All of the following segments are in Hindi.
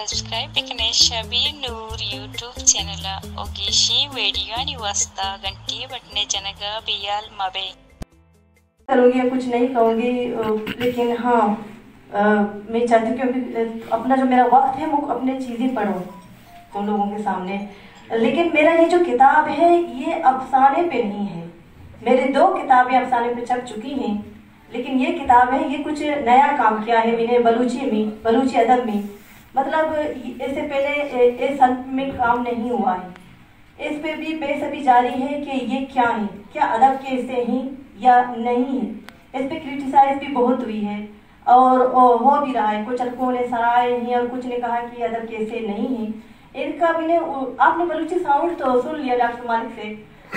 Subscribe बिकने शबीर नूर यूट्यूब चैनल ओगिशी वीडियो नि वस्ता घंटी बटने जनगा बियाल मबे करूँगी या कुछ नहीं कहूँगी, लेकिन हाँ मैं चाहती हूँ कि अपना जो मेरा वक्त है वो अपने चीज़ें पढूं तुम लोगों के सामने। लेकिन मेरा ये जो किताब है ये अफसाने पे नहीं है। मेरे 2 किताबें अफसाने पे छप चुकी हैं, लेकिन ये किताब है ये कुछ नया काम किया है मैंने बलूची अदब में। मतलब इससे पहले इस संत में काम नहीं हुआ है। इस पे भी बहस अभी जारी है कि ये क्या है, क्या अदब के हिस्से हैं या नहीं है। इस पे क्रिटिसाइज भी बहुत हुई है और हो भी रहा है। कुछ हल्कों ने सराहे हैं और कुछ ने कहा कि अदब के हिस्से नहीं है। इनका मैंने आपने बलूची साउंड तो सुन लिया डॉक्टर मालिक से।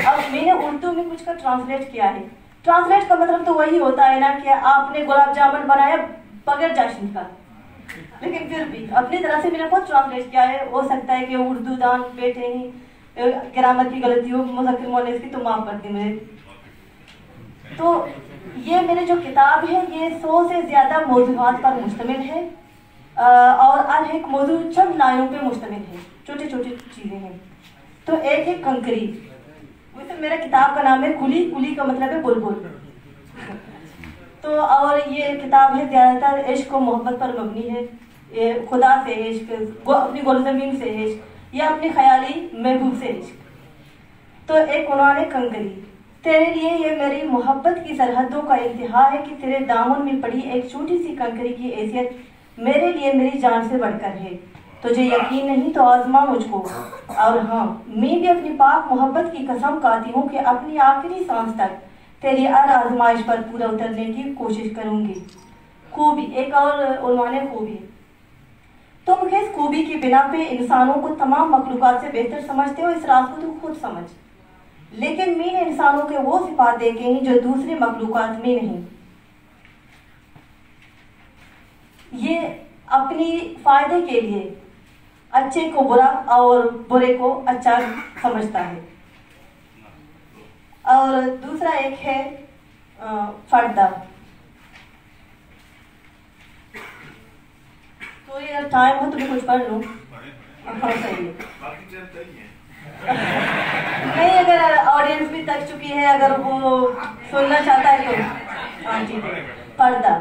अब मैंने उर्दू में कुछ का ट्रांसलेट किया है। ट्रांसलेट का मतलब तो वही होता है ना कि आपने गुलाब जामुन बनाया बगैर चाशनी का, लेकिन फिर भी अपनी तरह से मैंने बहुत ट्रांसलेट किया है। हो सकता है कि उर्दू दान बैठे ही ग्रामर की गलती हो, मुज़क्किर मुअन्नस की, तो माफ कर दी मुझे। तो ये मेरी जो किताब है ये 100 से ज्यादा मौज़ूआत पर मुश्तमिल है और हर एक मौजू चंद लाइनों पे मुश्तमिल है। छोटी छोटी चीजें हैं। तो एक है कंकरी। वैसे मेरा किताब का नाम है कुली का मतलब है बुलबुल। तो और ये किताब है ज्यादातर इश्क और मोहब्बत पर मबनी है। ये खुदा से इश्क, अपनी गोलजमीन से इश्क या अपनी ख्याली महबूब से इश्क। तो एक उन्होंने कंकरी, तेरे लिए ये मेरी मोहब्बत की सरहदों का इंतहा है कि तेरे दामन में पड़ी एक छोटी सी कंकरी की हैसियत मेरे लिए मेरी जान से बढ़कर है। तुझे यकीन नहीं तो आजमा मुझको, और हाँ मैं भी अपनी पाक मोहब्बत की कसम खाती हूँ कि अपनी आखिरी सांस तक तेरी हर आजमाइश पर पूरा उतरने की कोशिश करूंगी। खूबी, एक और उन्होंने खूबी, तुम किस खूबी की बिना पे इंसानों को तमाम मखलूकात से बेहतर समझते हो, इस राज को तुम खुद समझ। लेकिन मैंने इंसानों के वो सिफात देखे हैं जो दूसरे मखलूकात में नहीं। ये अपनी फायदे के लिए अच्छे को बुरा और बुरे को अच्छा समझता है। और दूसरा एक है फर्दा। तो ये टाइम हो तो मैं कुछ पढ़ लूँ। हाँ सही है। नहीं, अगर ऑडियंस भी थक चुकी है, अगर वो सुनना चाहता है तो हाँ ठीक है। पर्दा,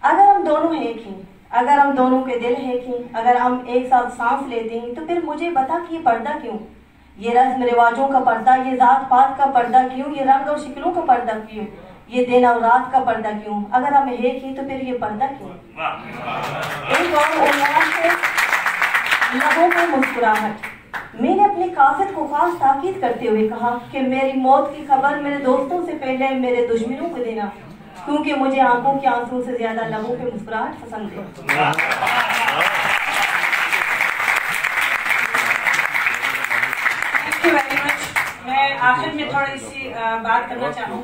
अगर हम दोनों एक ही, अगर हम दोनों के दिल एक ही, अगर हम एक साथ सांस लेते हैं, तो फिर मुझे बता कि ये पर्दा क्यों, ये रस्म रिवाजों का पर्दा, ये जात पात का पर्दा क्यों, ये रंग और शिकलों का पर्दा क्यों, ये दिन और रात का पर्दा क्यों, अगर हम एक ही तो फिर ये पर्दा क्यों। एक और लबों पे मुस्कुराहट। मैंने अपने कासिद को खास ताकीद करते हुए कहा कि मेरी मौत की खबर मेरे दोस्तों से पहले मेरे दुश्मनों को देना, क्योंकि मुझे आंखों के आंसू से ज्यादा लबों पे मुस्कुराहट पसंद है। Thank you very much. मैं आखिर में थोड़ी सी बात करना चाहूँ।